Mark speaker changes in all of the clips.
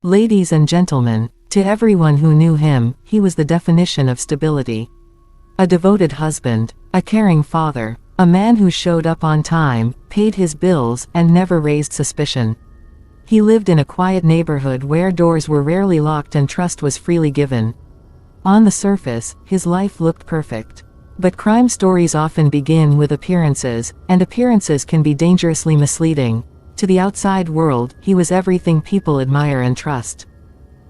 Speaker 1: Ladies and gentlemen, to everyone who knew him, he was the definition of stability. A devoted husband, a caring father, a man who showed up on time, paid his bills, and never raised suspicion. He lived in a quiet neighborhood where doors were rarely locked and trust was freely given. On the surface, his life looked perfect. But crime stories often begin with appearances, and appearances can be dangerously misleading. To the outside world, he was everything people admire and trust.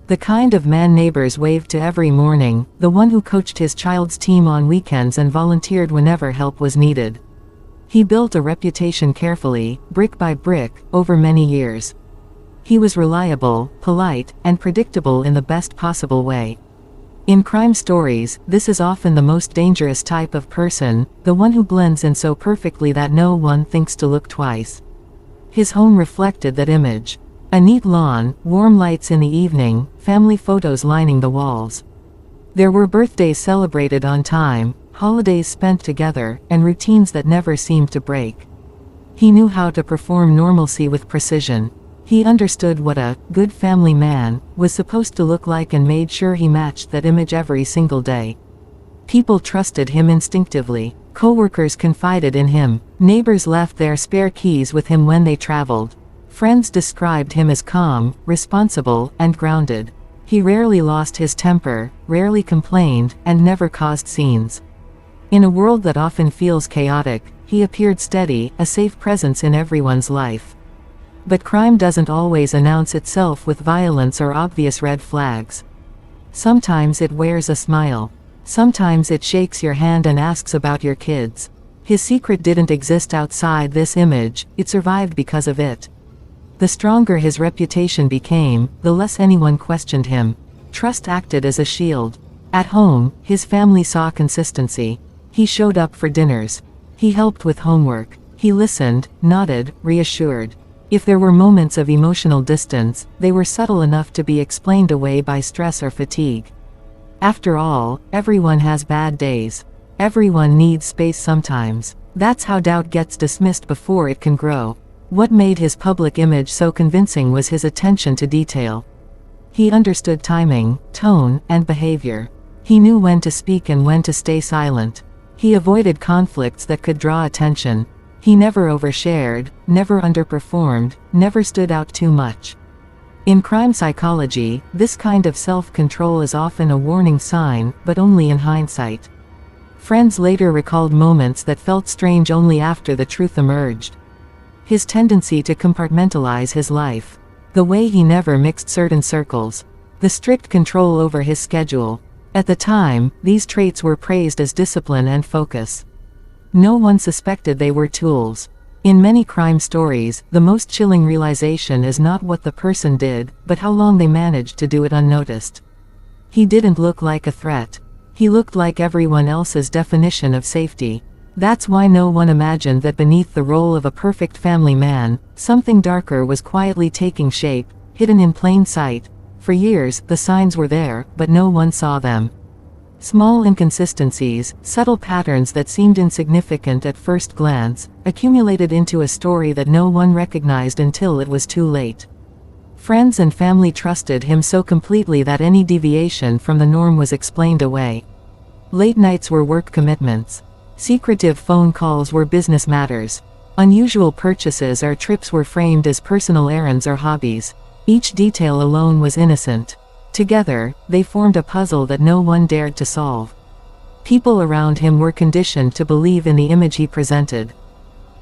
Speaker 1: The kind of man neighbors waved to every morning, the one who coached his child's team on weekends and volunteered whenever help was needed. He built a reputation carefully, brick by brick, over many years. He was reliable, polite, and predictable in the best possible way. In crime stories, this is often the most dangerous type of person, the one who blends in so perfectly that no one thinks to look twice. His home reflected that image. A neat lawn, warm lights in the evening, family photos lining the walls. There were birthdays celebrated on time, holidays spent together, and routines that never seemed to break. He knew how to perform normalcy with precision. He understood what a good family man was supposed to look like and made sure he matched that image every single day. People trusted him instinctively. Coworkers confided in him. Neighbors left their spare keys with him when they traveled. Friends described him as calm, responsible, and grounded. He rarely lost his temper, rarely complained, and never caused scenes. In a world that often feels chaotic, he appeared steady, a safe presence in everyone's life. But crime doesn't always announce itself with violence or obvious red flags. Sometimes it wears a smile. Sometimes it shakes your hand and asks about your kids. His secret didn't exist outside this image, it survived because of it. The stronger his reputation became, the less anyone questioned him. Trust acted as a shield. At home, his family saw consistency. He showed up for dinners. He helped with homework. He listened, nodded, reassured. If there were moments of emotional distance, they were subtle enough to be explained away by stress or fatigue. After all, everyone has bad days. Everyone needs space sometimes. That's how doubt gets dismissed before it can grow. What made his public image so convincing was his attention to detail. He understood timing, tone, and behavior. He knew when to speak and when to stay silent. He avoided conflicts that could draw attention. He never overshared, never underperformed, never stood out too much. In crime psychology, this kind of self-control is often a warning sign, but only in hindsight. Friends later recalled moments that felt strange only after the truth emerged. His tendency to compartmentalize his life. The way he never mixed certain circles. The strict control over his schedule. At the time, these traits were praised as discipline and focus. No one suspected they were tools. In many crime stories, the most chilling realization is not what the person did, but how long they managed to do it unnoticed. He didn't look like a threat. He looked like everyone else's definition of safety. That's why no one imagined that beneath the role of a perfect family man, something darker was quietly taking shape, hidden in plain sight. For years, the signs were there, but no one saw them. Small inconsistencies, subtle patterns that seemed insignificant at first glance, accumulated into a story that no one recognized until it was too late. Friends and family trusted him so completely that any deviation from the norm was explained away. Late nights were work commitments. Secretive phone calls were business matters. Unusual purchases or trips were framed as personal errands or hobbies. Each detail alone was innocent. Together, they formed a puzzle that no one dared to solve. People around him were conditioned to believe in the image he presented.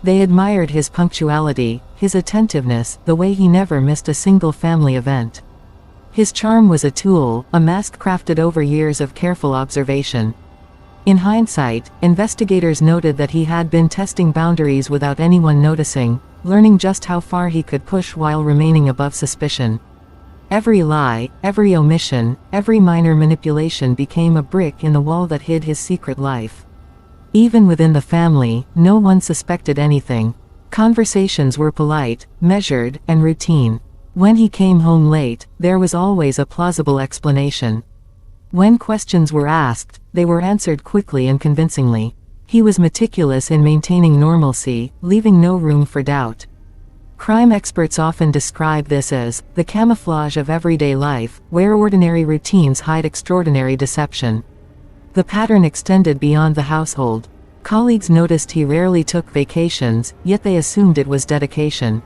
Speaker 1: They admired his punctuality, his attentiveness, the way he never missed a single family event. His charm was a tool, a mask crafted over years of careful observation. In hindsight, investigators noted that he had been testing boundaries without anyone noticing, learning just how far he could push while remaining above suspicion. Every lie, every omission, every minor manipulation became a brick in the wall that hid his secret life. Even within the family, no one suspected anything. Conversations were polite, measured, and routine. When he came home late, there was always a plausible explanation. When questions were asked, they were answered quickly and convincingly. He was meticulous in maintaining normalcy, leaving no room for doubt. Crime experts often describe this as the camouflage of everyday life, where ordinary routines hide extraordinary deception. The pattern extended beyond the household. Colleagues noticed he rarely took vacations, yet they assumed it was dedication.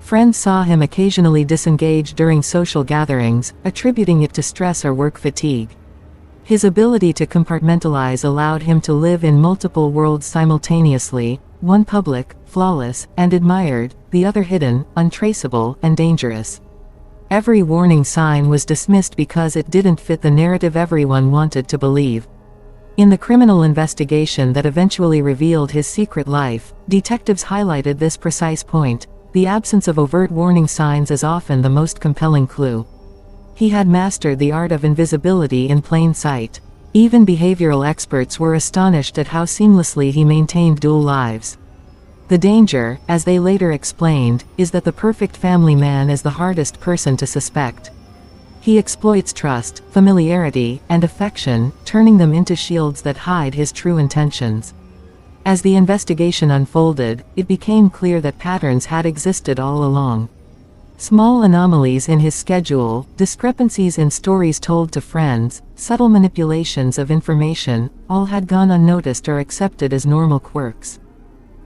Speaker 1: Friends saw him occasionally disengage during social gatherings, attributing it to stress or work fatigue. His ability to compartmentalize allowed him to live in multiple worlds simultaneously, one public, flawless, and admired, the other hidden, untraceable, and dangerous. Every warning sign was dismissed because it didn't fit the narrative everyone wanted to believe. In the criminal investigation that eventually revealed his secret life, detectives highlighted this precise point. The absence of overt warning signs is often the most compelling clue. He had mastered the art of invisibility in plain sight. Even behavioral experts were astonished at how seamlessly he maintained dual lives. The danger, as they later explained, is that the perfect family man is the hardest person to suspect. He exploits trust, familiarity, and affection, turning them into shields that hide his true intentions. As the investigation unfolded, it became clear that patterns had existed all along. Small anomalies in his schedule, discrepancies in stories told to friends, subtle manipulations of information, all had gone unnoticed or accepted as normal quirks.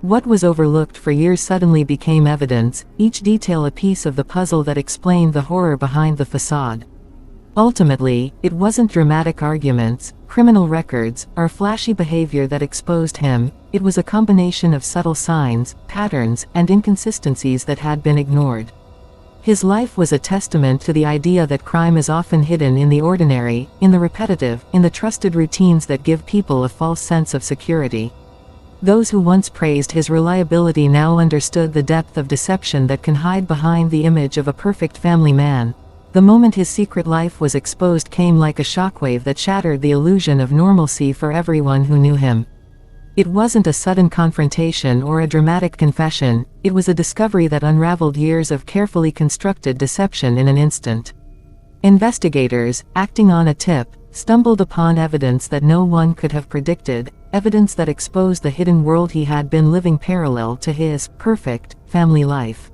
Speaker 1: What was overlooked for years suddenly became evidence, each detail a piece of the puzzle that explained the horror behind the facade. Ultimately, it wasn't dramatic arguments, criminal records, or flashy behavior that exposed him. It was a combination of subtle signs, patterns, and inconsistencies that had been ignored. His life was a testament to the idea that crime is often hidden in the ordinary, in the repetitive, in the trusted routines that give people a false sense of security. Those who once praised his reliability now understood the depth of deception that can hide behind the image of a perfect family man. The moment his secret life was exposed came like a shockwave that shattered the illusion of normalcy for everyone who knew him. It wasn't a sudden confrontation or a dramatic confession, it was a discovery that unraveled years of carefully constructed deception in an instant. Investigators, acting on a tip, stumbled upon evidence that no one could have predicted, evidence that exposed the hidden world he had been living parallel to his perfect family life.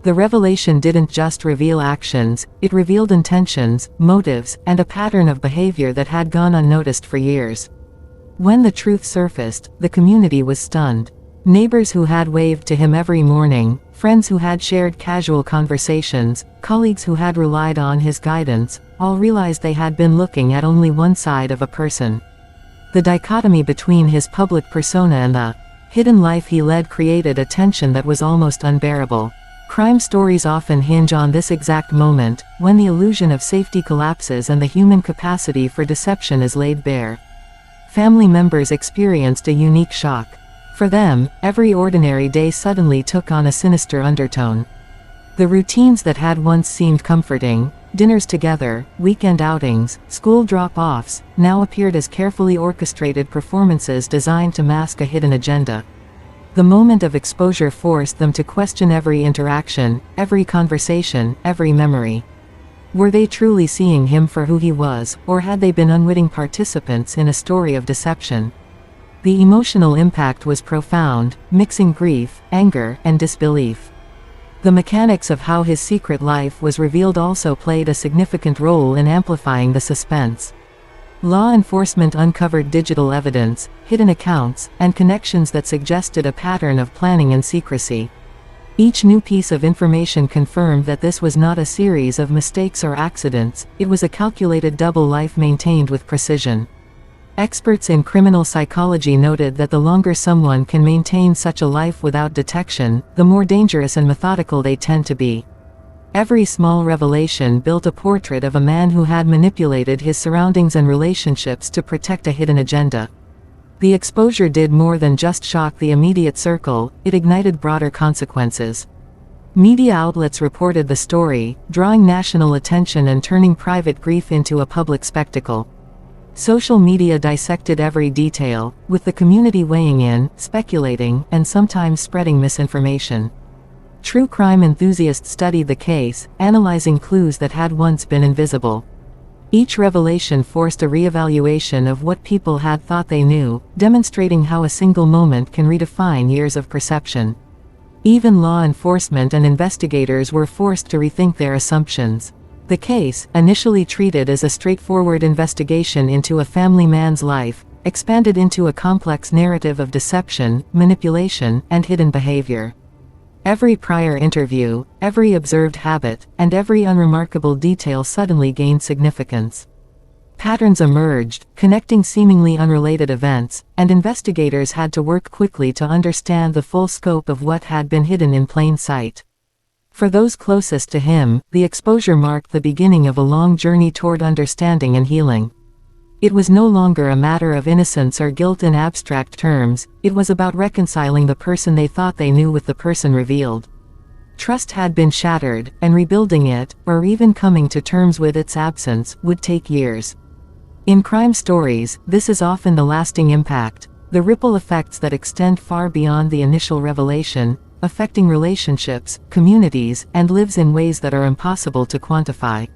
Speaker 1: The revelation didn't just reveal actions, it revealed intentions, motives, and a pattern of behavior that had gone unnoticed for years. When the truth surfaced, the community was stunned. Neighbors who had waved to him every morning, friends who had shared casual conversations, colleagues who had relied on his guidance, all realized they had been looking at only one side of a person. The dichotomy between his public persona and the hidden life he led created a tension that was almost unbearable. Crime stories often hinge on this exact moment, when the illusion of safety collapses and the human capacity for deception is laid bare. Family members experienced a unique shock. For them, every ordinary day suddenly took on a sinister undertone. The routines that had once seemed comforting, dinners together, weekend outings, school drop-offs, now appeared as carefully orchestrated performances designed to mask a hidden agenda. The moment of exposure forced them to question every interaction, every conversation, every memory. Were they truly seeing him for who he was, or had they been unwitting participants in a story of deception? The emotional impact was profound, mixing grief, anger, and disbelief. The mechanics of how his secret life was revealed also played a significant role in amplifying the suspense. Law enforcement uncovered digital evidence, hidden accounts, and connections that suggested a pattern of planning and secrecy. Each new piece of information confirmed that this was not a series of mistakes or accidents, it was a calculated double life maintained with precision. Experts in criminal psychology noted that the longer someone can maintain such a life without detection, the more dangerous and methodical they tend to be. Every small revelation built a portrait of a man who had manipulated his surroundings and relationships to protect a hidden agenda. The exposure did more than just shock the immediate circle, it ignited broader consequences. Media outlets reported the story, drawing national attention and turning private grief into a public spectacle. Social media dissected every detail, with the community weighing in, speculating, and sometimes spreading misinformation. True crime enthusiasts studied the case, analyzing clues that had once been invisible. Each revelation forced a reevaluation of what people had thought they knew, demonstrating how a single moment can redefine years of perception. Even law enforcement and investigators were forced to rethink their assumptions. The case, initially treated as a straightforward investigation into a family man's life, expanded into a complex narrative of deception, manipulation, and hidden behavior. Every prior interview, every observed habit, and every unremarkable detail suddenly gained significance. Patterns emerged, connecting seemingly unrelated events, and investigators had to work quickly to understand the full scope of what had been hidden in plain sight. For those closest to him, the exposure marked the beginning of a long journey toward understanding and healing. It was no longer a matter of innocence or guilt in abstract terms, it was about reconciling the person they thought they knew with the person revealed. Trust had been shattered, and rebuilding it, or even coming to terms with its absence, would take years. In crime stories, this is often the lasting impact, the ripple effects that extend far beyond the initial revelation, affecting relationships, communities, and lives in ways that are impossible to quantify.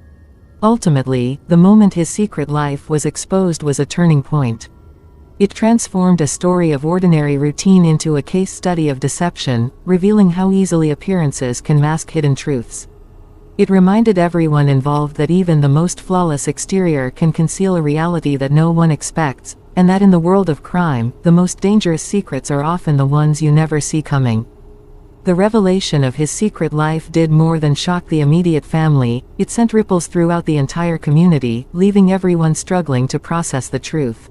Speaker 1: Ultimately, the moment his secret life was exposed was a turning point. It transformed a story of ordinary routine into a case study of deception, revealing how easily appearances can mask hidden truths. It reminded everyone involved that even the most flawless exterior can conceal a reality that no one expects, and that in the world of crime, the most dangerous secrets are often the ones you never see coming. The revelation of his secret life did more than shock the immediate family, it sent ripples throughout the entire community, leaving everyone struggling to process the truth.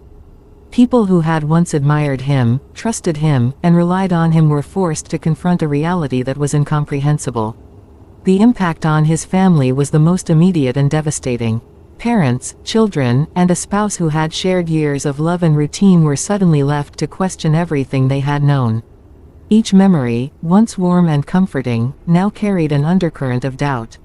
Speaker 1: People who had once admired him, trusted him, and relied on him were forced to confront a reality that was incomprehensible. The impact on his family was the most immediate and devastating. Parents, children, and a spouse who had shared years of love and routine were suddenly left to question everything they had known. Each memory, once warm and comforting, now carried an undercurrent of doubt.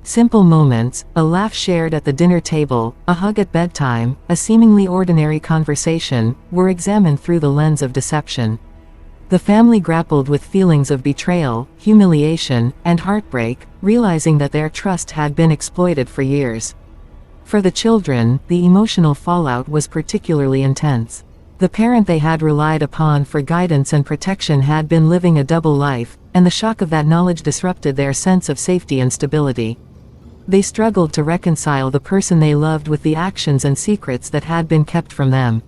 Speaker 1: Simple moments, a laugh shared at the dinner table, a hug at bedtime, a seemingly ordinary conversation, were examined through the lens of deception. The family grappled with feelings of betrayal, humiliation, and heartbreak, realizing that their trust had been exploited for years. For the children, the emotional fallout was particularly intense. The parent they had relied upon for guidance and protection had been living a double life, and the shock of that knowledge disrupted their sense of safety and stability. They struggled to reconcile the person they loved with the actions and secrets that had been kept from them.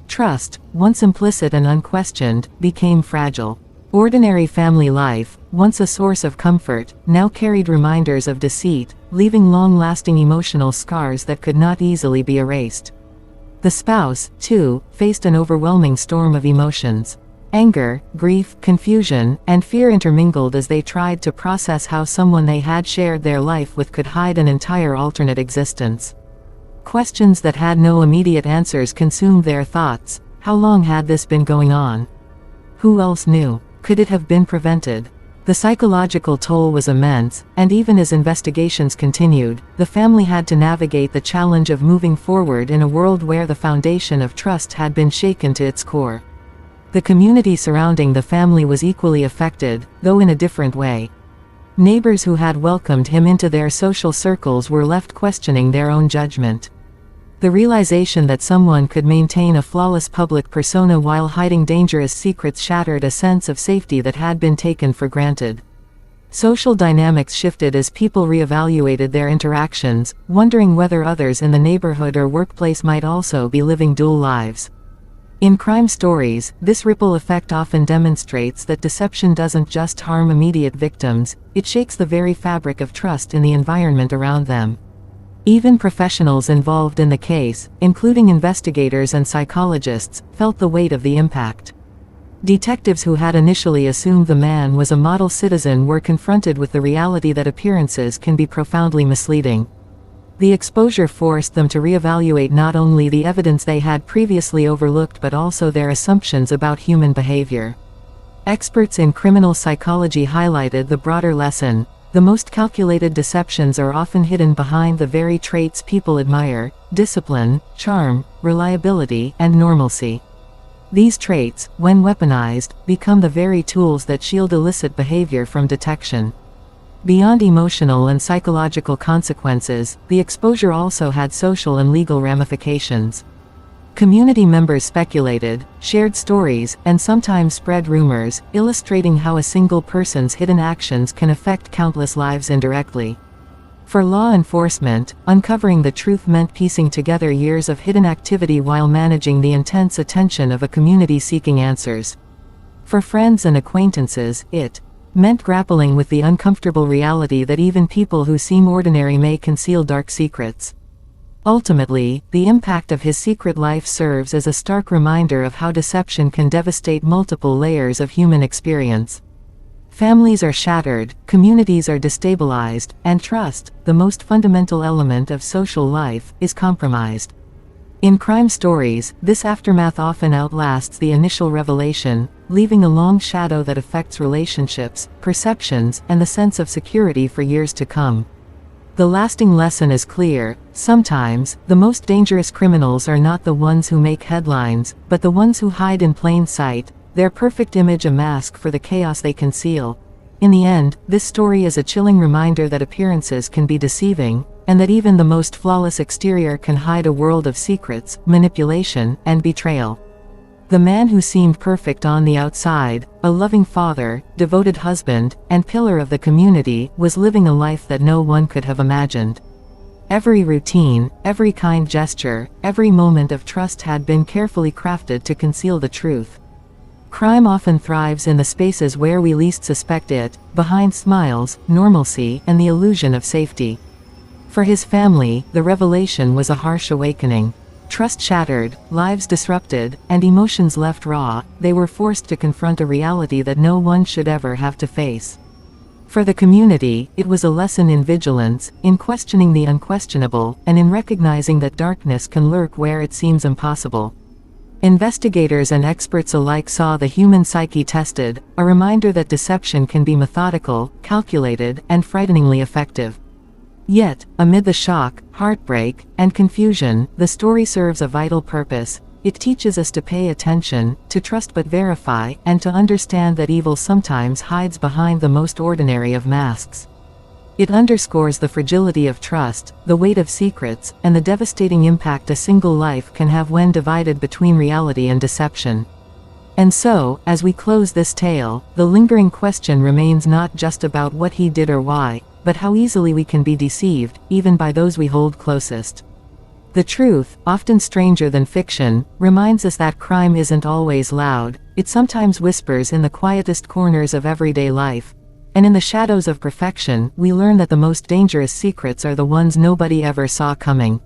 Speaker 1: Trust, once implicit and unquestioned, became fragile. Ordinary family life, once a source of comfort, now carried reminders of deceit, leaving long-lasting emotional scars that could not easily be erased. The spouse, too, faced an overwhelming storm of emotions. Anger, grief, confusion, and fear intermingled as they tried to process how someone they had shared their life with could hide an entire alternate existence. Questions that had no immediate answers consumed their thoughts. How long had this been going on? Who else knew? Could it have been prevented? The psychological toll was immense, and even as investigations continued, the family had to navigate the challenge of moving forward in a world where the foundation of trust had been shaken to its core. The community surrounding the family was equally affected, though in a different way. Neighbors who had welcomed him into their social circles were left questioning their own judgment. The realization that someone could maintain a flawless public persona while hiding dangerous secrets shattered a sense of safety that had been taken for granted. Social dynamics shifted as people reevaluated their interactions, wondering whether others in the neighborhood or workplace might also be living dual lives. In crime stories, this ripple effect often demonstrates that deception doesn't just harm immediate victims, it shakes the very fabric of trust in the environment around them. Even professionals involved in the case, including investigators and psychologists, felt the weight of the impact. Detectives who had initially assumed the man was a model citizen were confronted with the reality that appearances can be profoundly misleading. The exposure forced them to reevaluate not only the evidence they had previously overlooked but also their assumptions about human behavior. Experts in criminal psychology highlighted the broader lesson. The most calculated deceptions are often hidden behind the very traits people admire: discipline, charm, reliability, and normalcy. These traits, when weaponized, become the very tools that shield illicit behavior from detection. Beyond emotional and psychological consequences, the exposure also had social and legal ramifications. Community members speculated, shared stories, and sometimes spread rumors, illustrating how a single person's hidden actions can affect countless lives indirectly. For law enforcement, uncovering the truth meant piecing together years of hidden activity while managing the intense attention of a community seeking answers. For friends and acquaintances, it meant grappling with the uncomfortable reality that even people who seem ordinary may conceal dark secrets. Ultimately, the impact of his secret life serves as a stark reminder of how deception can devastate multiple layers of human experience. Families are shattered, communities are destabilized, and trust, the most fundamental element of social life, is compromised. In crime stories, this aftermath often outlasts the initial revelation, leaving a long shadow that affects relationships, perceptions, and the sense of security for years to come. The lasting lesson is clear: sometimes, the most dangerous criminals are not the ones who make headlines, but the ones who hide in plain sight, their perfect image a mask for the chaos they conceal. In the end, this story is a chilling reminder that appearances can be deceiving, and that even the most flawless exterior can hide a world of secrets, manipulation, and betrayal. The man who seemed perfect on the outside, a loving father, devoted husband, and pillar of the community, was living a life that no one could have imagined. Every routine, every kind gesture, every moment of trust had been carefully crafted to conceal the truth. Crime often thrives in the spaces where we least suspect it, behind smiles, normalcy, and the illusion of safety. For his family, the revelation was a harsh awakening. Trust shattered, lives disrupted, and emotions left raw, they were forced to confront a reality that no one should ever have to face. For the community, it was a lesson in vigilance, in questioning the unquestionable, and in recognizing that darkness can lurk where it seems impossible. Investigators and experts alike saw the human psyche tested, a reminder that deception can be methodical, calculated, and frighteningly effective. Yet, amid the shock, heartbreak, and confusion, the story serves a vital purpose. It teaches us to pay attention, to trust but verify, and to understand that evil sometimes hides behind the most ordinary of masks. It underscores the fragility of trust, the weight of secrets, and the devastating impact a single life can have when divided between reality and deception. And so, as we close this tale, the lingering question remains not just about what he did or why, but how easily we can be deceived, even by those we hold closest. The truth, often stranger than fiction, reminds us that crime isn't always loud. It sometimes whispers in the quietest corners of everyday life. And in the shadows of perfection, we learn that the most dangerous secrets are the ones nobody ever saw coming.